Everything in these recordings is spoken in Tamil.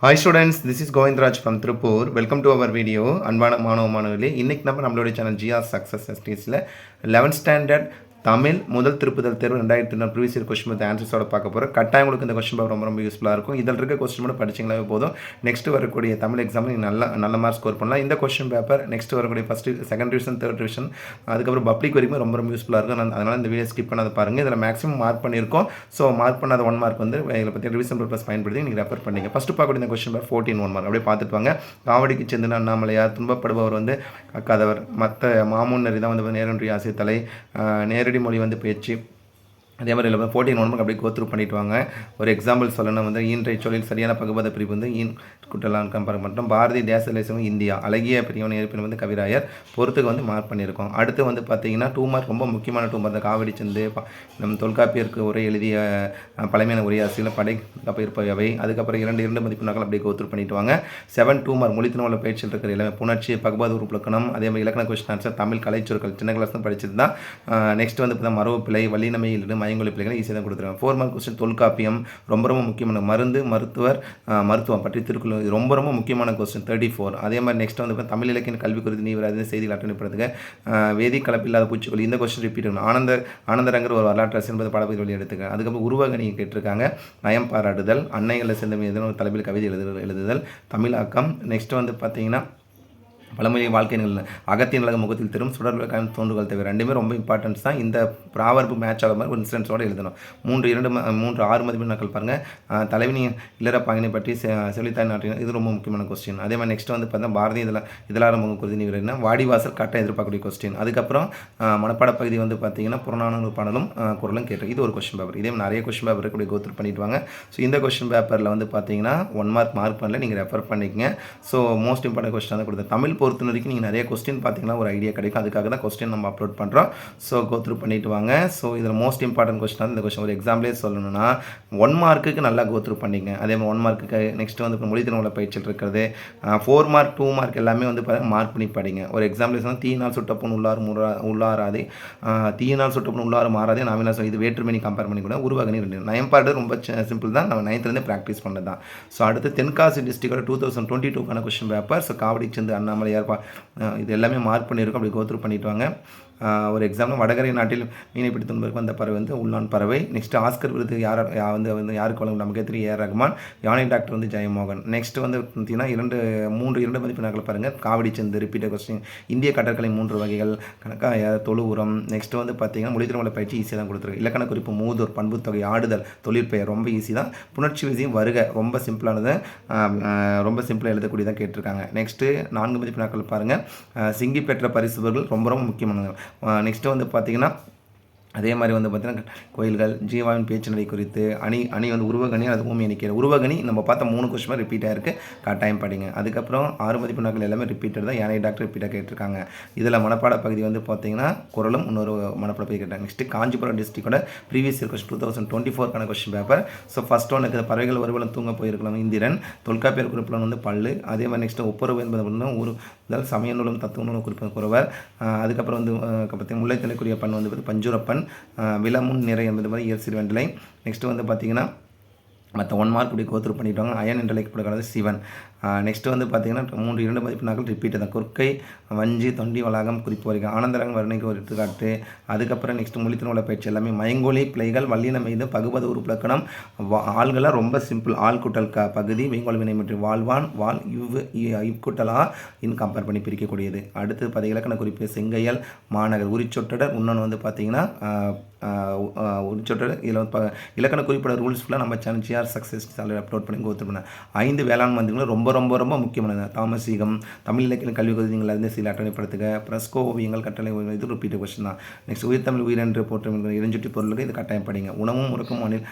Hi students, this is Govindraj from Tripur. Welcome to our video. அன்பான மாணவ மாணவர்களே, இன்னைக்கு நம்மளுடைய சேனல் ஜிஆர் சக்ஸஸ் எஸ்டிஸில் 11th ஸ்டாண்டர்ட் தமிழ் முதல் திருப்புதல் தேர்வு 2020 ப்ரீவியஸ் இயர் கொஸ்டின் வித் ஆன்சர்ஸோட பார்க்க போகிறோம். கட்டாயம் உங்களுக்கு இந்த கொஸ்டின் பேப்பர் ரொம்ப யூஸ்ஃபுல்லாக இருக்கும். இதில் இருக்க கொஸ்டின் மட்டும் படிச்சிங்களாவே போதும். நெக்ஸ்ட் வரக்கூடிய தமிழ் எக்ஸாமில் நீங்கள் நல்ல மார்க் ஸ்கோர் பண்ணலாம். இந்த கொஸ்டின் பேப்பர் நெக்ஸ்ட் வரக்கூடிய first second division third division அதுக்கப்புறம் பப்ளிக் வரைக்கும் ரொம்ப யூஸ்ஃபுல்லாக இருக்கும். அதனால் இந்த வீடியோ ஸ்கிப் பண்ணாத பாருங்கள். இதில் மேக்ஸிமம் மார்க் பண்ணியிருக்கோம். ஸோ மார்க் பண்ணாத 1 மார்க் வந்து இதில் பற்றி ரிவிஷன் பர்பஸ் பயன்படுத்தி நீங்கள் ரெஃபர் பண்ணிங்க. ஃபஸ்ட்டு பார்க்கக்கூடிய இந்த கொஸ்டின் பேப்பர் 14 1 மார்க் அப்படியே பார்த்துட்டு வாங்க. காவடிக்கு செந்தின அண்ணாமலையார், துன்பப்படுபவர் வந்து கதவர், மற்ற மாமுன்னறி தான் வந்து நேரடி ஆசிரியர் தலை, நேரடி மொழி வந்து பேச்சு. அதே மாதிரி இல்லை 14 1 அப்படியே கோத்ரூ பண்ணிட்டு வாங்க. ஒரு எக்ஸாம்பிள் சொல்லணும் வந்து ஈன்றை சொல்லில் சரியான பகுபத பிரிவு வந்து ஈன் குட்டலான்னு கம்பேர் பண்ணுறோம். பாரதி தேசலேசம் இந்தியா, அழகிய பிரிவன் ஏற்பின் வந்து கவிராயர் பொறுத்துக்கு வந்து மார்க் பண்ணியிருக்கோம். அடுத்து வந்து பார்த்தீங்கன்னா 2 மார்க் ரொம்ப முக்கியமான 2 மார்க் காவடி செந்து நம்ம தொல்காப்பியருக்கு உரை எழுதிய பழமையான உரையாசிரியர் படை இருப்பவை. அதுக்கப்புறம் 2 மதிப்பெண்கள் அப்படியே கோத்ரூ பண்ணிட்டு வாங்க. 7 2 மார்க் மொழித்தினோட பயிற்சியில் இருக்கிற எல்லாமே புணர்ச்சி பகுபாத உறுப்பிலக்கணம், அதே மாதிரி இலக்கண கொஸ்டின் ஆன்சர் தமிழ் கலைச்சொற்கள் சின்ன கிளாஸ் தான் படிச்சது தான். நெக்ஸ்ட் வந்து இப்போ மரபு பிழை வல்லினமையில் மயங்கொழி பிள்ளைகளை ஈஸியாக தான் கொடுத்துருவாங்க. 4 மார்க் கொஸ்டின் தொல்காப்பியம் ரொம்ப முக்கியமான மருந்து மருத்துவர் மருத்துவம் பற்றி திருக்குறள் ரொம்ப முக்கியமான கொஸ்டின் 34. அதே மாதிரி நெக்ஸ்ட் வந்து தமிழ் இலக்கிய கல்வி குறித்து நீவராது செய்திகள் அட்டணிப்படுத்துக வேதி கலப்பில்லாத பூச்சிகள் இந்த கொஸ்டின் ரிப்பீட் ஆகணும். ஆனந்தரங்கர் ஒரு வரலாற்று அரசு என்பது பாடப்பகுதி வழி எடுத்துக்க. அதுக்கப்புறம் உருவகணி கேட்டிருக்காங்க. நயம் பாராட்டுதல், அன்னைகளை சேர்ந்த மீது தலைப்பில் கவிதை எழுதுதல், தமிழாக்கம். நெக்ஸ்ட் வந்து பார்த்தீங்கன்னா பழமொழி வாழ்க்கை நிகழ்வு அகத்தின் அழகு முகத்தில் தரும் சுடர்கான தோன்றுகள் தேவை ரெண்டுமே ரொம்ப இம்பார்ட்டன்ஸ் தான். இந்த ப்ராவர்பு மேட்ச் ஆகிற மாதிரி ஒரு இன்சிடென்ட்ஸோடு எழுதணும். 3 6 மதிப்பெண்கள் பாருங்கள். தலைவினி இல்லற பாங்கினை பற்றி செவிலித்தாய் நாட்டினர் இது ரொம்ப முக்கியமான கொஸ்டின். அதே மாதிரி நெக்ஸ்ட் வந்து பார்த்தா பாரதி இதழார முக குறித்து நீங்க வாடிவாசல் கட்ட எதிர்பார்க்கக்கூடிய கொஸ்டின். அதுக்கப்புறம் மனப்பாட பகுதி வந்து பார்த்தீங்கன்னா புறநானூறு பாடலும் குரலும் கேட்டு இது ஒரு கொஸ்டின் பேப்பர். இதே நிறைய கொஸ்டின் பேப்பர் கூட கோத்ரூ பண்ணிட்டு வாங்க. ஸோ இந்த கொஸ்டின் பேப்பரில் வந்து பார்த்தீங்கன்னா 1 மார்க் பண்ணல, நீங்கள் ரெஃபர் பண்ணிக்கங்க. ஸோ மோஸ்ட் இம்பார்ட்டன்ட் கொஸ்டின் தான் கொடுத்தேன். தமிழ் பொறுத்த வரைக்கும் நீங்கள் நிறைய கொஸ்டின் பார்த்தீங்கன்னா ஒரு ஐடியா கிடைக்கும். அதுக்காக தான் கொஸ்டின் நம்ம அப்லோட் பண்ணுறோம். ஸோ கோத்ரூ பண்ணிட்டு வாங்க. ஸோ இதில் மோஸ்ட் இம்பார்ட்டன்ட் கொஸ்டின் தான் இந்த கொஸ்டின். ஒரு எக்ஸாம்பிளே சொல்லணும்னா 1 மார்க்குக்கு நல்லா கோத்ரூ பண்ணிங்க. அதே மாதிரி 1 மார்க்குக்கு நெக்ஸ்ட் வந்து இப்போ மொழித்திறனுள்ள பயிற்சியில் இருக்கிறது 4 மார்க் 2 மார்க் எல்லாமே வந்து மார்க் பண்ணி படிங்க. ஒரு எக்ஸாம்பிள் சொன்னால் தீயினால் சுட்டப்பொன் உள்ளாராதே தீயினால் சுட்டப்பொன் உள்ளாறு மாறாதே நாமினால் இது வேற்றுமணி கம்பேர் பண்ணி கூட உருவாகணி 2 நயம்பாடு ரொம்ப சிம்பிள் தான். நம்ம 9th ப்ராக்டிஸ் பண்ணது தான். ஸோ அடுத்து தென்காசி டிஸ்ட்ரிக்டோட 2022 கொஸ்டின் பேப்பர். ஸோ காவடி செந்து அண்ணாமலையார் இது எல்லாமே மார்க் பண்ணியிருக்கோம். அப்படி கோத்ரூ பண்ணிட்டு வாங்க. ஒரு எக்ஸாம்பிள் வடகரை நாட்டில் மீனை பிடித்து துன்பதற்கு வந்த பறவை வந்து உள்ளான் பறவை. நெக்ஸ்ட் ஆஸ்கர் விருது யாருக்கு வழங்கும் நமக்கு தெரியும் ஏஆர் ரகுமான். யானை டாக்டர் வந்து ஜெயமோகன். நெக்ஸ்ட் வந்து பார்த்தீங்கன்னா 2 மதிப்பெண்கள் பாருங்கள். காவடி செந்து ரிப்பீட்டர் கொஸ்டின். இந்திய கடற்கரை 3 வகைகள் கணக்காக தொழு உரம். நெக்ஸ்ட் வந்து பார்த்தீங்கன்னா மொழித்திறமலை பயிற்சி ஈஸியாக தான் கொடுத்துருக்கு. இலக்கண குறிப்பு மூதூர் பண்புத்தொகை ஆடுதல் தொழிற்பெயர் ரொம்ப ஈஸி தான். புணர்ச்சி விதியும் வருக ரொம்ப சிம்பிளானது, ரொம்ப சிம்பிளாக எழுதக்கூடியதான் கேட்டிருக்காங்க. நெக்ஸ்ட்டு 4 மதிப்பெண்கள் பாருங்கள். சிங்கி பெற்ற பரிசுகள் ரொம்ப முக்கியமானது. நெக்ஸ்ட்டு வந்து பார்த்திங்கன்னா அதே மாதிரி வந்து பார்த்தீங்கன்னா கோயில்கள் ஜீவாவின் பேச்சு நிலை குறித்து அணி வந்து உருவகணி அது பூமி எண்ணிக்கை உருவகணி நம்ம பார்த்த 3 கொஸ்டின் ரிப்பீட் ஆகிருக்கு. கட்டாயம் படிங்க. அதுக்கப்புறம் 6 மதிப்பெண்கள் எல்லாமே ரிப்பீட்டட் தான். யானை டாக்டர் ரிப்பீட்டாக கேட்டிருக்காங்க. இதில் மனப்பாட பகுதி வந்து பார்த்தீங்கன்னா குரலும் இன்னொரு மனப்பாட பகுதி கேட்டாங்க. நெக்ஸ்ட்டு காஞ்சிபுரம் டிஸ்ட்ரிக்டோட previous year question 2024 question paper. So first ஒன்று பறவைகள் வருவலும் தூங்க போயிருக்கலாம் இந்திரன். தொல்காப்பியர் குறிப்பில் வந்து பல்லு. அதே மாதிரி நெக்ஸ்ட்டு ஒப்புரவு என்பது ஊர் முதல் சமய நூலும் தத்துவ நூலும் குறிப்பிட குறவர். அதுக்கப்புறம் வந்து பார்த்தீங்கன்னா முல்லைத்தலைக்குரிய பண் வந்து பஞ்சுரப்பன். விலமுன் நிறை என்பது மாதிரி இயற்சிறு வெண்டலை. நெக்ஸ்ட்டு வந்து பார்த்தீங்கன்னா மற்ற 1 மார்க் இப்படி கோத்ரூ பண்ணிவிட்டாங்க. அயன் என்று அழைக்கப்படுகிறது சிவன். நெக்ஸ்ட்டு வந்து பார்த்தீங்கன்னா 2 மதிப்பெண்கள் ரிப்பீட் தான். கொற்கை வஞ்சி தொண்டி வளாகம் குறிப்பு வரைக்கும் ஆனந்தரங்க வர்ணைக்கு ஒரு எடுத்துக்காட்டு. அதுக்கப்புறம் நெக்ஸ்ட் மொழித்திறனுள்ள பயிற்சி எல்லாமே மயங்கொழி பிழைகள் வல்லின மீது பகுபத உறுப்பிலக்கணம் ஆள்களாக ரொம்ப சிம்பிள். ஆள் குட்டல் பகுதி வெங்கோல் வினை மற்றும் வாழ்வான் வால் இவ்குட்டலா இன் கம்பேர் பண்ணி பிரிக்கக்கூடியது. அடுத்து பார்த்திங்க இலக்கண குறிப்பு செங்கையல் மாநகர் உரிச்சொட்டடர். இன்னொன்று வந்து பார்த்திங்கன்னா உரிச்சொட்டடர். இதில் வந்து இலக்கண குறிப்பிட ரூல்ஸ் ஃபுல்லாக நம்ம channel GR success channel upload பண்ணி கோத்ரூ பண்ணேன். 5 வேளாண் மந்திரங்களும் ரொம்ப முக்கியமானது. தாமசீகம் தமிழ் இலக்கிய கல்வி பகுதிகள் இருந்து சில அட்டணைப்படுத்துக. பிரஸ்கோ ஓவியங்கள் கட்டளை இது ரிப்பீட் கொஸ்டின் தான். நெக்ஸ்ட் உயிர்த்தமிழ் உயிரென்று போற்றும் இளஞ்சுட்டி பொருளுக்கு இது கட்டாயம் படிங்க. உணவும் முறுக்கும்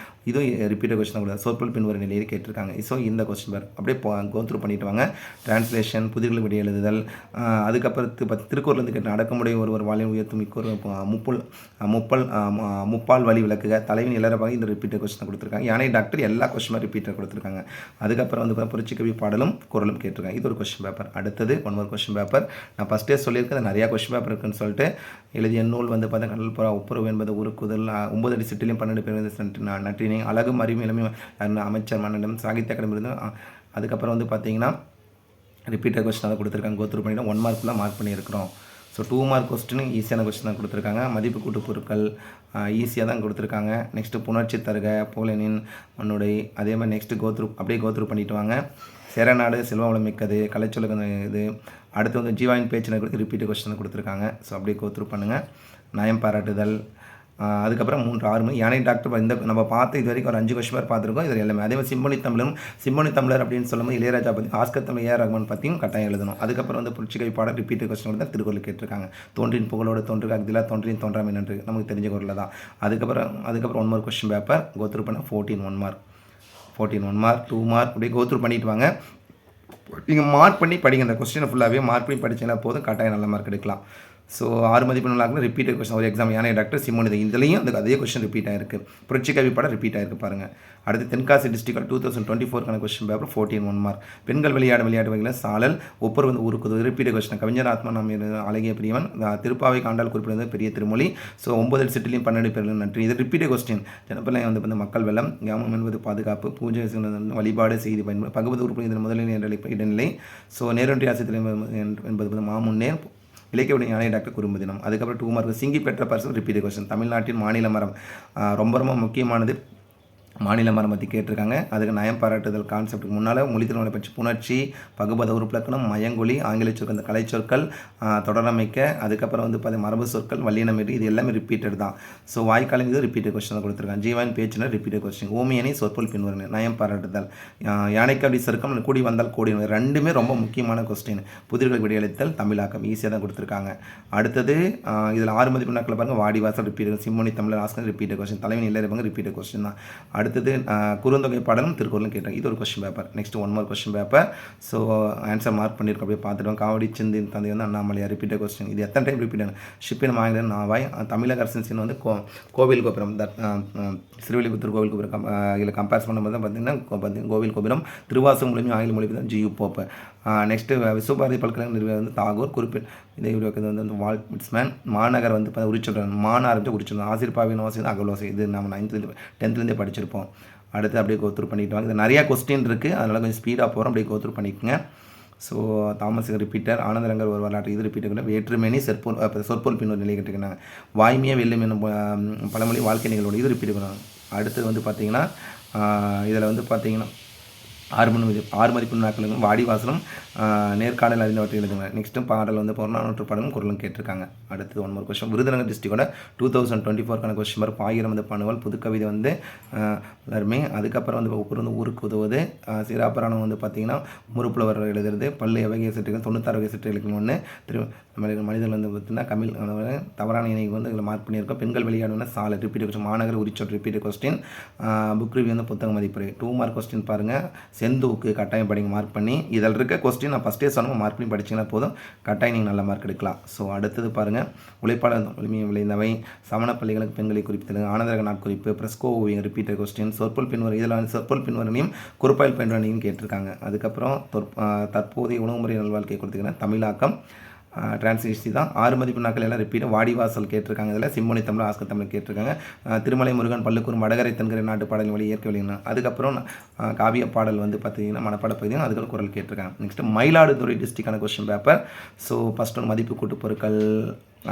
இது ரிப்பீட் கொஸ்டின் கூட சொற்பொருள் பின்வரும் நிலையில் கேட்டிருக்காங்க. ஸோ இந்த கொஸ்டின் பேர் அப்படியே கோத்ரூ பண்ணிட்டு வாங்க. டிரான்ஸ்லேஷன் புதிர்கள் விட எழுதுதல். அதுக்கப்புறம் திருக்குறள் கேட்ட அடக்கமுடைய ஒருவர் வாழையும் உயர்த்தும் முப்பல் முப்பால் வழி விளக்குக, தலைவின் இளரபாக இந்த ரிப்பீட்டட் கொஸ்டின் கொடுத்துருக்காங்க. யானை டாக்டர் எல்லா கொஸ்டினும் ரிப்பீட்டட் கொடுத்துருக்காங்க. அதுக்கப்புறம் வந்து புரட்சிக்கவி பாடலும் குரலும் கேட்டிருக்காங்க. இது ஒரு கொஸ்டின் பேப்பர். அடுத்தது ஒன் கொஸ்டின் பேப்பர். நான் ஃபஸ்ட்டே சொல்லியிருக்கேன் நிறையா கொஸ்டின் பேப்பர் இருக்குன்னு சொல்லிட்டு. எழுதிய நூல் வந்து பார்த்தா கடல் புறா ஒப்புரவு என்பது உருக்குதல், 9 அடி சிட்டிலையும் 12 பேர் நற்றினை, அழகும் அறிவும் இளமை அமைச்சர் மன்னனிடம் சாகித்ய அகாடமி இருந்து. அதுக்கப்புறம் வந்து பார்த்தீங்கன்னா ரிப்பீட்டட் கொஸ்டின் அதை கொடுத்துருக்காங்க. கோத்ரூ பண்ணிவிட்டு 1 மார்க்லாம் மார்க் பண்ணியிருக்கிறோம். ஸோ 2 மார்க் கொஸ்டின் ஈஸியான கொஸ்டின் தான் கொடுத்துருக்காங்க. மதிப்பு கூட்டு பொருட்கள் ஈஸியாக தான் கொடுத்துருக்காங்க. நெக்ஸ்ட்டு புணர்ச்சி தருக, போலனின் மண்ணுடை, அதே மாதிரி நெக்ஸ்ட்டு அப்படியே கோத்ரூ பண்ணிட்டு வாங்க. சேரநாடு செல்வ வளம் மிக்கது, கலைச்சொல்லுக்கு இது. அடுத்து வந்து ஜீவாயின் பேச்சினர்களுக்கு ரிப்பீட்டட் கொஸ்டின் கொடுத்துருக்காங்க. ஸோ அப்படியே கோத்ரூ பண்ணுங்கள். நயம் பாராட்டுதல். அதுக்கப்புறம் 6 மணி யானை டாக்டர். இந்த நம்ம பார்த்து இது வரைக்கும் ஒரு 5 கொஸ்டின் பேர் பார்த்துருக்கோம். இதில் எல்லாமே அதே மாதிரி சிம்பொனி தமிழர் அப்படின்னு சொல்லும்போது இளையராஜா பற்றி, ஆஸ்கர் தமிழ் ஏஆர் ரஹ்மான் பற்றியும் கட்டாயம் எழுதணும். அதுக்கப்புறம் வந்து புரட்சிக்கவி பாடல் ரிப்பீட்டட் கொஸ்டின் தான் திருக்குறள் கேட்டிருக்காங்க. தோன்றின் புகழோடு தோன்றுக அக்திலா தோன்றின் தோன்றாமை நன்று, நமக்கு தெரிஞ்ச குரலில் தான். அதுக்கப்புறம் 1 மார்க் கொஸ்டின் பேப்பர் கோத்ரூ பண்ண 14 1 மார்க் 2 மார்க் அப்படியே கோத்ரூ பண்ணிட்டு வாங்க. நீங்கள் மார்க் பண்ணி படிங்க. இந்த கொஸ்டினை ஃபுல்லாகவே மார்க் பண்ணி படிச்சிங்கன்னா போதும், கட்டாயம் நல்ல மார்க் எடுக்கலாம். ஸோ 6 மதிப்பெண்ணுலாக ரிப்பீட்டட் கொஸ்டின். ஒரு எக்ஸாம் யானை டாக்டர் சிம்மோனி இதுலேயும் அந்த அதே கொஸ்டின் ரிப்பீட் ஆகிருக்கு. புரட்சிக்கவி பாடம் ரிப்பீட் ஆகிருக்கு பாருங்கள். அடுத்து Tenkasi district 2024 question paper 14 1 mark. பெண்கள் விளையாட்டு வகையில் சாழல் ஒப்புரவு வந்து உருக்குது ரிப்பீட்டட் கொஸ்டின். கவிஞர் ஆத்மா நாம் அழகிய பிரியவன், திருப்பாவை காண்டால் குறிப்பிடுவது பெரிய திருமொழி. ஸோ 9 சிட்டிலையும் 12 பேர்களும் நன்றி. இது ரிப்பீட்டட் கொஸ்டின். ஜனப்பிள்ளை வந்து மக்கள் வெள்ளம், கிராமம் என்பது பாதுகாப்பு, பூஜை வழிபாடு செய்தி பயன்படு, பகுபது உறுப்பு இதன் முதலில் இடைநிலை. ஸோ நேரடி ஆசிரியர் என்பது மாமுன்னேர், இலக்கிய யானை டாக்டர் குறும்பு தினம். அதுக்கப்புறம் 2 மார்க் சிங்கி பெற்ற பரிசு ரிப்பீட்டட் கொஸ்டின். தமிழ்நாட்டின் மாநில மரம் ரொம்ப முக்கியமானது. மாநில மரம் பற்றி கேட்டிருக்காங்க. அதுக்கு நயம் பாராட்டுதல் கான்செப்ட்டுக்கு முன்னால் மொழித்திறனை பற்றி புணர்ச்சி, பகுபத உறுப்பிலக்கணம், மயங்கொலி, ஆங்கில சொற்கள், இந்த கலைச்சொற்கள், தொடரமைக்க, அதுக்கப்புறம் வந்து மரபு சொற்கள், வல்லினமேறி, இது எல்லாமே ரிப்பீட்டட் தான். ஸோ வாய்க்காலம் இது ரிப்பீட்டட் கொஸ்டின் கொடுத்துருக்காங்க. ஜீவான் பேச்சினர் ரிப்பீட்டட் கொஸ்டின். ஓமியனை சொற்பொல் பின்வருங்க. நயம் பாராட்டுதல், யானைக்கு அப்படி சருக்கம், கூடி வந்தால் கூடி, ரெண்டுமே ரொம்ப முக்கியமான கொஸ்டின். புதிர்கள் விடையளித்தல், தமிழாக்கம் ஈஸியாக தான் கொடுத்துருக்காங்க. அடுத்தது இதில் 6 மதிப்பெண்கள் பாருங்கள். வாடிவாசல் ரிப்பீட்டட், சிம்மொனி தமிழர் ஆஸ்கர் ரிப்பீட்டட் கொஸ்டின், தலைவன் இல்லை இருப்பாங்க ரிப்பீட்டட் கொஸ்டின் தான். அடுத்தது குறுந்தொகை பாடலும் திருக்குறளும் கேட்டாங்க. இது ஒரு question paper. Next 1 mark question paper. So answer mark பண்ணியிருக்கோம். அப்படியே பார்த்துட்டோம். காவடி சிந்தின் தந்தை வந்து அண்ணாமலையார் ரிப்பீட்டட் கொஸ்டின். இது எத்தனை டைம் ரிப்பீட் ஆகும்? ஷிப்பின் மாநிலம் நாவாய், தமிழக அரசின் சின்ன வந்து கோவில் கோபுரம், ஸ்ரீவில்லிபுத்தூர் கோவில் கோபுரம். இதில் கம்பேர் பண்ணும்போது பார்த்தீங்கன்னா கோவில் கோபுரம், திருவாசகம் மூலியமாக ஆங்கில மொழி தான் ஜியு போப்பு. நெக்ஸ்ட்டு விஸ்வபாரதி பல்கலைக்கழக நிறுவனம் வந்து தாகூர் குறிப்பிட்ட இதை வந்து வால் மிட்ஸ்மேன். மாநகர் வந்து உரிச்சொல்றேன், ஆரம்பித்து உரிச்சொல்றேன். ஆசிர்பாவின் ஓசை அகலோசை, இது நம்ம 9th 10th படிச்சிருப்போம். அடுத்து அப்படியே கோத்ரூ பண்ணிட்டு வாங்க. இது நிறையா கொஸ்டின் இருக்குது, அதனால் கொஞ்சம் ஸ்பீடாக போகிறோம். அப்படியே கோத்ரூ பண்ணிக்கோங்க. ஸோ தாமசிக ரிப்பீட்டர், ஆனந்தரங்கர் ஒரு வரலாற்று, இது ரிப்பீட்டர். வேற்றுமேனி சொற்பொல் பின்னொரு நிலை கட்டுக்கிறாங்க. வாய்மையாக வெல்லும் என்னும் பழமொழி வாழ்க்கை நிகழ்வோடு, இது ரிப்பீட் பண்ணுவாங்க. அடுத்தது வந்து பார்த்திங்கன்னா இதில் வந்து பார்த்திங்கன்னா 6 மதிப்பு நாட்களுக்கும் வாடிவாசலும் நேர்காணல் அறிந்தவற்றை எழுதுங்க. நெக்ஸ்ட்டும் பாடல் வந்து புறநானூற்று பாடலும் குரலும் கேட்டிருக்காங்க. அடுத்து 1 மார்க் கொஸ்டின். விருதுநகர் டிஸ்ட்ரிக்டோட 2024 கொஸ்டின் மார்க். ஆயிரம் வந்து பணுவல், புதுக்கவிதை வந்து எல்லாருமே. அதுக்கப்புறம் வந்து ஊருக்கு உதவுவது, சிராபராணம் வந்து பார்த்திங்கன்னா முறுப்புலவர் எழுதுறது, பல்லு எவகை சிற்றுகள் 96 வகை சிற்றுகளுக்கு ஒன்று. மனிதர்கள் வந்து பார்த்திங்கன்னா தவறான இணைக்கு வந்து இதில் மார்க் பண்ணியிருக்கோம். பெண்கள் விளையாடுனா சாலை ரிப்பீட் கொஸ்டின். மாநகர் உரிச்சொல் ரிப்பீட் கொஸ்டின். புக் ரிவ்யூ வந்து புத்தக மதிப்பு 2 மார்க் கொஸ்டின் பாருங்கள். செந்தூக்கு கட்டாயம் படிங்க மார்க் பண்ணி. இதில் இருக்க கொஸ்டின் நான் ஃபஸ்ட்டே சொன்னால் மார்க் பண்ணி படிச்சிங்கன்னா போதும், கட்டாயம் நீங்கள் நல்ல மார்க் எடுக்கலாம். ஸோ அடுத்தது பாருங்கள். உழைப்பாளர் வலிமையை விளைந்தவை, சமண பள்ளிகளுக்கு பெண்களை குறிப்பித்தது, ஆனந்தரக நாட்குறிப்பு, பிரஸ்கோ ஓவியம் ரிப்பீட்டட் கொஸ்டின், சொற்பொல் பின்வரும், இதில் சொற்பொல் பின்வரனையும் குறுப்பாயில் பின்வரனையும் கேட்டிருக்காங்க. அதுக்கப்புறம் தற்போதைய உணவுமுறை நல்வாழ்க்கை கொடுத்துக்கிறேன். தமிழாக்கம் டிரான்ஸ்லேஷன் தான். 6 மதிப்பு நாட்கள் எல்லாம் ரிப்பீட். வாடிவாசல் கேட்டிருக்காங்க. இதில் சிம்மொனி தமிழ், ஆஸ்கர் தமிழ் கேட்டிருக்காங்க. திருமலை முருகன், பல்லுக்கூர், வடகரை தென்கரை நாட்டு பாடல் வழி, இயற்கை வழினா. அதுக்கப்புறம் காவிய பாடல் வந்து பார்த்திங்கன்னா மனப்பாட பகுதியும் அதுக்கு குரல் கேட்டிருக்காங்க. நெக்ஸ்ட்டு மயிலாடுதுறை டிஸ்ட்ரிக்டான கொஸ்டின் பேப்பர். ஸோ ஃபஸ்ட் ஒன்று மதிப்பு கூட்டு பொருட்கள்,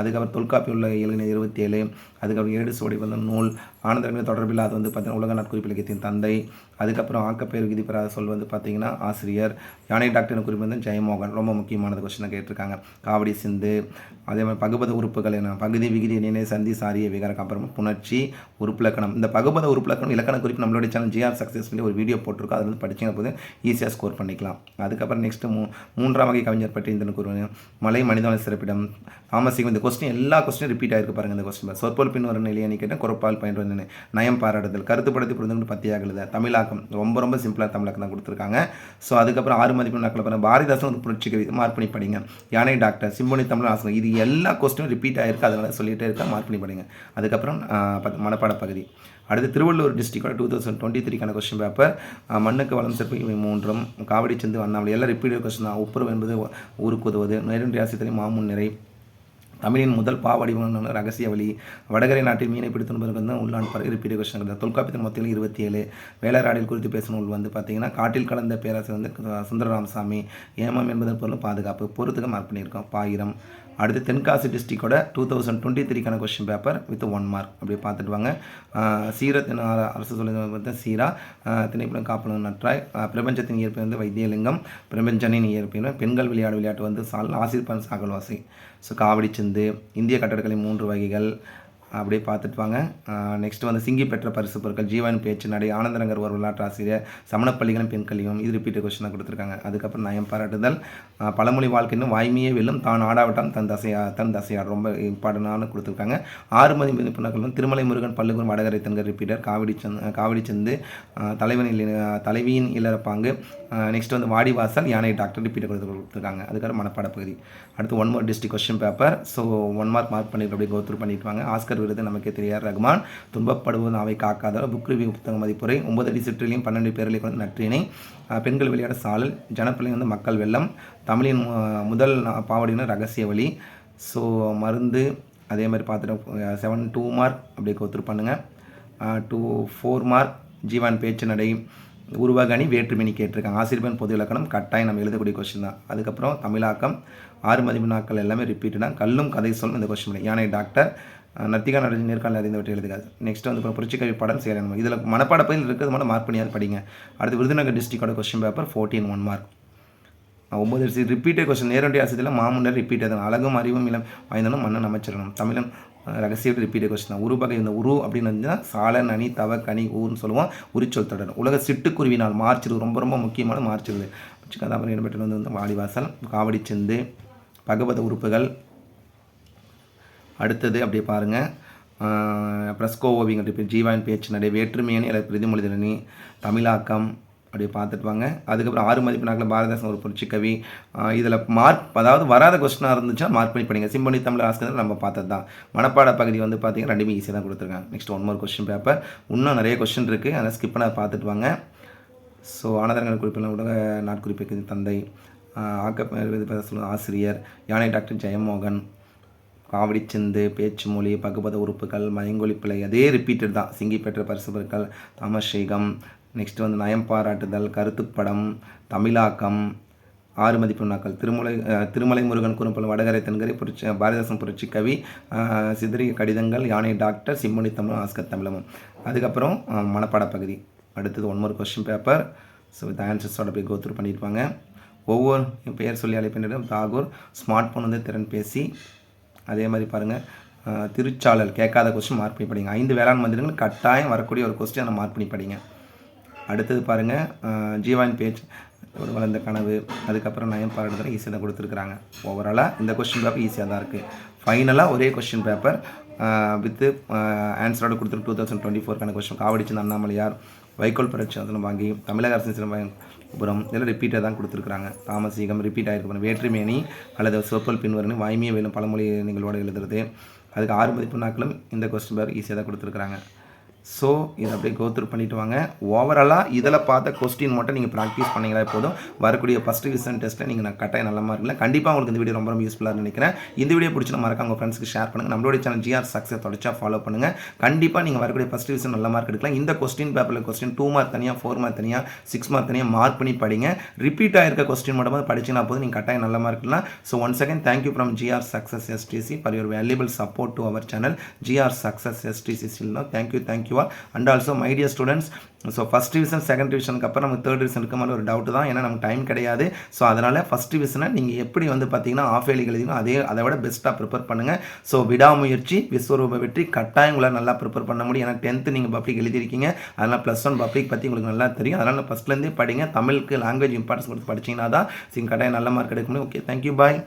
அதுக்கப்புறம் தொல்காப்பி உள்ள 27, அதுக்கப்புறம் 7 சோடி வந்து நூல், ஆனந்தரங்கள் தொடர்பில் அது வந்து பார்த்திங்கன்னா உலக நாட்குறிப்பிலக்கியத்தின் தந்தை. அதுக்கப்புறம் ஆக்கப்பெயர் விதிப்பெறாத சொல் வந்து பார்த்திங்கன்னா ஆசிரியர். யானை டாக்டர் குறிப்பு வந்து ஜெயமோகன், ரொம்ப முக்கியமானது கொஸ்டின் கேட்டிருக்காங்க. காவடி சிந்து, அதே மாதிரி பகுபத உறுப்புகள் என்ன, பகுதி விகுதி நினை சந்தி சாரிய விகாரம், அப்புறமா புணர்ச்சி உறுப்பிலக்கணம். இந்த பகுபத உறுப்பிலக்கணம் இலக்கண குறிப்பு நம்மளுடைய சேனல் ஜிஆர் சக்ஸஸ் பண்ணி ஒரு வீடியோ போட்டிருக்கோம், அதில் வந்து படிச்சிங்க போது ஈஸியாக ஸ்கோர் பண்ணிக்கலாம். அதுக்கப்புறம் நெக்ஸ்ட்டு 3ஆம் வகை கவிஞர் பற்றி இந்த கூறுவேன். மலை மனிதவள சிறப்பிடம், தாமசிக இந்த கொஸ்டின் எல்லா கொஸ்டினும் ரிப்பீட் ஆகிருக்கு பாருங்கள். இந்த கொஸ்டின் சொற்பொல் பின் வரும் நிலையை கேட்டால் குறப்பால் பயின்று வந்து நயம் பாராட்டுதல் கருத்துப்படத்தை புரிந்து பத்தியாக எழுத தமிழாக்கம் ரொம்ப ரொம்ப சிம்பிளாக தமிழாக்கம் தான் கொடுத்துருக்காங்க. ஸோ அதுக்கப்புறம் 6 மதிப்பெண் நாட்கள் பாருங்கள். பாரதிதாசன் ஒரு புரட்சி கவி மார்க் பண்ணி படிங்க. யானை டாக்டர் சிம்பொனி தமிழ் ஆசனம் இது எல்லா கொஸ்டினும் ரிப்பீட் ஆகிருக்கு. அதனால் சொல்லிகிட்டே இருக்கா மார்க் பண்ணி படிங்க. அதுக்கப்புறம் மனப்பாட பகுதி. அடுத்து திருவள்ளூர் டிஸ்ட்ரிக்டோட 2023க்கான கொஸ்டின் பேப்பர் மண்ணுக்கு வளம் சிறப்பு இவை 3 காவடி செந்து வண்ணாமலை எல்லாம் ரிப்பீட்டட் கொஸ்டின் தான். ஒப்புரவு என்பது ஊருக்கு உதவுவது நேரடி ஆசிரியர் மாமுன் நிறை தமிழின் முதல் பாவடிவம் ரகசிய வழி வடகரை நாட்டில் மீனை பிடித்து வந்து உள்ளான் ரிப்பீட் கொஸ்டின். தொல்காப்பியத்தின் மொத்தத்தில் 27 வேலைராடில் குறித்து பேசும் நூல் வந்து பார்த்தீங்கன்னா காட்டில் கலந்த பேராசிரியர் வந்து சுந்தரராமசாமி. ஏமம் என்பதன் பொருள் பாதுகாப்பு பொறுத்துக்க மார்க் பண்ணியிருக்கோம். பாயிரம். அடுத்து தென்காசி டிஸ்ட்ரிக்டோட 2023க்கான கொஸ்டின் பேப்பர் வித் 1 மார்க் அப்படி பார்த்துட்டு வாங்க. சீரத்தின் அரசு சொல்லி சீரா திணைப்புலம் காப்பலம் நற்றாய் பிரபஞ்சத்தின் இயற்பை வந்து வைத்தியலிங்கம் பிரபஞ்சனின் இயற்பின் பெண்கள் விளையாட்டு வந்து சால் ஆசிர்பன் சாகல்வாசி. ஸோ காவடி சிந்து இந்திய கட்டடக்கலை 3 வகைகள் அப்படியே பார்த்துட்டு வாங்க. நெக்ஸ்ட் வந்து சிங்கி பெற்ற பரிசு பொருட்கள் ஜீவன் பேச்சு நடை ஆனந்தரங்கர் ஒரு வரலாற்று ஆசிரியர் சமணப்பள்ளிகளும் பெண் கல்வியும் இது ரிப்பீட் கொஸ்டினாக கொடுத்துருக்காங்க. அதுக்கப்புறம் நயம் பாராட்டுதல் பழமொழி வாழ்க்கைன்னு வாய்மையே வெல்லும் தான் ஆடாவிட்டான் தன் தசையாடு ரொம்ப இம்பார்ட்டண்டான கொடுத்துருக்காங்க. 6 மதிப்பெண்கள் வந்து திருமலை முருகன் பல்லுகுரம் வடகரை தென்கர் ரிப்பீட்டர் காவடி சந்து தலைவியின் இளரப்பாங்கு. நெக்ஸ்ட் வந்து வாடிவாசல் யானை டாக்டர் ரிப்பீட்டர் கொடுத்துருக்காங்க. அதுக்கப்புறம் மனப்பாட பகுதி. அடுத்து 1 more district question paper. So 1 mark பண்ணிட்டு அப்படியே கோத்ரூ பண்ணிட்டு வாங்க. ஆஸ்கர் விருது நமக்கே தெரியார் ரகுமான் துன்பப்படுவது அவை காக்காத புக் ரிவ்யூ புத்தக மதிப்புரை 9 அடி சிற்றிலையும் 12 பேரலை கொண்டு நற்றினை பெண்கள் விளையாட சாலல் ஜனப்பிள்ளை வந்து மக்கள் வெள்ளம் தமிழின் முதல் பாவடின ரகசிய வழி. ஸோ மருந்து அதே மாதிரி பார்த்துட்டு 7 2 மார்க் அப்படியே கோத்ரூ பண்ணுங்கள். 4 மார்க் ஜீவான் பேச்சு நடை உருவகணி வேற்றுமணி கேட்டிருக்காங்க. ஆசிரியப்பன் பொது இலக்கணம் கட்டாயம் நம்ம எழுதக்கூடிய கொஸ்டின் தான். அதுக்கப்புறம் தமிழாக்கம் 6 மதிப்பெண்கள் எல்லாமே ரிப்பீட்டு தான். கல்லும் கதை சொல்லும் இந்த கொஸ்டின். யானை டாக்டர் நர்த்திகா நடராஜன் நேர்காணல் அறிந்தவற்றை எழுதுகாது. நெக்ஸ்ட் வந்து புரட்சிக்கவி படம் சேலம் இதில் மனப்பாட பகுதியில் இருக்கிறது மட்டும் மார்க் பண்ணியாவது படிங்க. அடுத்து விருதுநகர் டிஸ்ட்ரிக்டோட question paper 14 1 mark 9 repeated question நேரடி ஆசிரியத்தில் மாமுன்னர் ரிப்பீட் தான். அழகும் அறிவும் இளம் வாய்ந்தனும் மன்னன் அமைச்சிடணும் தமிழன் ரகசிய ரிப்பீட்டட் கொஸ்டின் தான். உருவகை இந்த உரு அப்படின்னு இருந்துச்சுன்னா சாலன் அணி தவ கனி ஊர்னு சொல்லுவோம். உரிச்சொல் தொடர் உலக சிட்டுக்குருவினால் மார்ச் ரொம்ப ரொம்ப முக்கியமான மார்ச் கதாபாத்திரம் இடம்பெற்றது வந்து வாடிவாசல் காவடி செந்து பகவத உறுப்புகள். அடுத்தது அப்படியே பாருங்கள். பிரஸ்கோ ஓவியங்கள் ரிப்பீட் ஜீவான் பேச்சு நடை வேற்றுமையணி அல்லது பிரதிமொழிதனி தமிழாக்கம் அப்படியே பார்த்துட்டு வாங்க. அதுக்கப்புறம் 6 மதிப்பெண்கள் பாரதிதாசன் ஒரு புரட்சி கவி. இதில் மார்க் அதாவது வராத கொஸ்டினாக இருந்துச்சுன்னா மார்க் பண்ணி படிங்க. சிம்பொனி தமிழ் ஆஸ்கர் நம்ம பார்த்தது தான். மனப்பாட பகுதி வந்து பார்த்தீங்கன்னா ரெண்டுமே ஈஸியாக தான் கொடுத்துருக்காங்க. Next 1 more question paper. இன்னும் நிறைய கொஸ்டின் இருக்குது, அதை ஸ்கிப் பண்ண பார்த்துட்டு வாங்க. ஸோ ஆனந்தரங்கள் குறிப்பில் உலக நாட்குறிப்புக்கு தந்தை சொல்லும் ஆசிரியர் யானை டாக்டர் ஜெயமோகன் காவடி சிந்து பேச்சு மொழி பகுபத உறுப்புகள் மயங்கொலி பிழை அதே ரிப்பீட்டட் தான். சிங்கி பெற்ற பரிசு பொருட்கள் தாமசேகம். நெக்ஸ்ட் வந்து நயம் பாராட்டுதல் கருத்துப்படம் தமிழாக்கம் 6 மதிப்பெண்கள் திருமலை முருகன் குறும்பல் வடகரை தென்கரை பாரதிதாசன் புரட்சி கவி சிதறிய கடிதங்கள் யானை டாக்டர் சிம்மொழி தமிழ் ஆஸ்கர் தமிழமும். அதுக்கப்புறம் மனப்பாட பகுதி. அடுத்தது 1 more question paper. So with ஆன்சர்ஸோட போய் கோத்ரூ பண்ணியிருப்பாங்க. ஒவ்வொரு பெயர் சொல்லி அழைப்பினரும் தாகூர் ஸ்மார்ட் ஃபோன் வந்து திறன் பேசி. அதே மாதிரி பாருங்கள் திருச்சாளல் கேட்காத கொஸ்டின் மார்க் பண்ணி படிங்க. 5 வேளாண் மந்திரங்கள் கட்டாயம் வரக்கூடிய ஒரு கொஸ்டின் அதை மார்க் பண்ணி படிங்க. அடுத்தது பாருங்கள் ஜீவான் பேஜ் வளர்ந்த கனவு. அதுக்கப்புறம் நயம் பாராட்டுதல் ஈஸியாக தான் கொடுத்துருக்குறாங்க. ஓவராலாக இந்த கொஸ்டின் பேப்பர் ஈஸியாக தான் இருக்குது. ஃபைனலாக ஒரே கொஸ்டின் பேப்பர் வித்து ஆன்சரோடு கொடுத்துருக்கு. 2024க்கான கொஸ்டின் காவடிச்சு அண்ணாமலையார் வைக்கோல் பிரச்சனை வாங்கி தமிழக அரசின் சிறப்புறம் இதெல்லாம் ரிப்பீட்டாக தான் கொடுத்துருக்குறாங்க. தாமசீகம் ரிப்பீட் ஆகிருக்கு. வேற்றுமேனி அல்லது சொற்பொல் பின்வரணி வாய்மையை வேலும் பழமொழி நிகழ்வோடு எழுதுறது. அதுக்கு 6 மதிப்பெண்களும் இந்த கொஸ்டின் பேப்பர் ஈஸியாக தான் கொடுத்துருக்குறாங்க. ஸோ இதை அப்படியே கோத்ரூ பண்ணிவிட்டு வாங்க. ஓவராலாக இதில் பார்த்த கொஸ்டின் மட்டும் நீங்கள் ப்ராக்டிஸ் பண்ணிங்களா போதும். வரக்கூடிய ஃபஸ்ட் டிவிஷன் டெஸ்ட்டில் நீங்கள் கட்டாயம் நல்ல மார்க் இல்லை. கண்டிப்பாக உங்களுக்கு இந்த வீடியோ ரொம்ப ரொம்ப யூஸ்ஃபுல்லாக நினைக்கிறேன். இந்த வீடியோ பிடிச்சி மறக்காம உங்கள் ஃப்ரெண்ட்ஸ்க்கு ஷேர் பண்ணுங்கள். நம்மளுடைய சேனல் ஜிஆர் சக்ஸஸ் தொடர்ச்சியாக ஃபாலோ பண்ணுங்கள். கண்டிப்பாக நீங்கள் வரக்கூடிய ஃபஸ்ட் டிவிஷன் நல்ல மார்க் எடுக்கலாம். இந்த கொஸ்டின் பேப்பரில் கொஸ்டின் 2 மார்க் தனியாக 4 மார்க் தனியாக 6 மார்க் தனியாக மார்க் பண்ணி படிங்க. ரிப்பீட் ஆகிருக்க கொஸ்டின் மட்டும் படிச்சுனா போதும் நீங்கள் கட்டாயம் நல்ல மார்க் இல்லை. So once again thank you from GR success STC for your valuable support to our channel GR success STC. Thank you all and also my dear students. So first division second டிவிஷனுக்கு அப்புறம் நமக்கு தேர்ட் டிவிஷன் இருக்க மாதிரி ஒரு டவுட் தான். ஏன்னா நமக்கு டைம் கிடையாது. ஸோ அதனால் ஃபஸ்ட் டிவிஷனை நீங்கள் எப்படி வந்து பார்த்தீங்கன்னா ஆஃப் ஏலி எழுதினோ அதை விட பெஸ்ட்டாக ப்ரிப்பேர் பண்ணுங்கள். ஸோ விடாமுயற்சி விஸ்வரூப வெற்றி கட்டாயம் உங்களால் நல்லா ப்ரிப்பேர் பண்ண முடியும். ஏன்னா 10th நீங்கள் பப்ளிக் எழுதியிருக்கீங்க. அதனால் +1 பப்ளிக் பற்றி உங்களுக்கு நல்லா தெரியும். அதனால் ஃபஸ்ட்லேருந்தே படிங்க. தமிழுக்கு லாங்குவேஜ் இம்பார்ட்டன்ஸ் கொடுத்து படிச்சிங்கன்னா தான் கட்டாயம் நல்ல மார்க் எடுக்க முடியும். ஓகே, தேங்க்யூ, பாய்.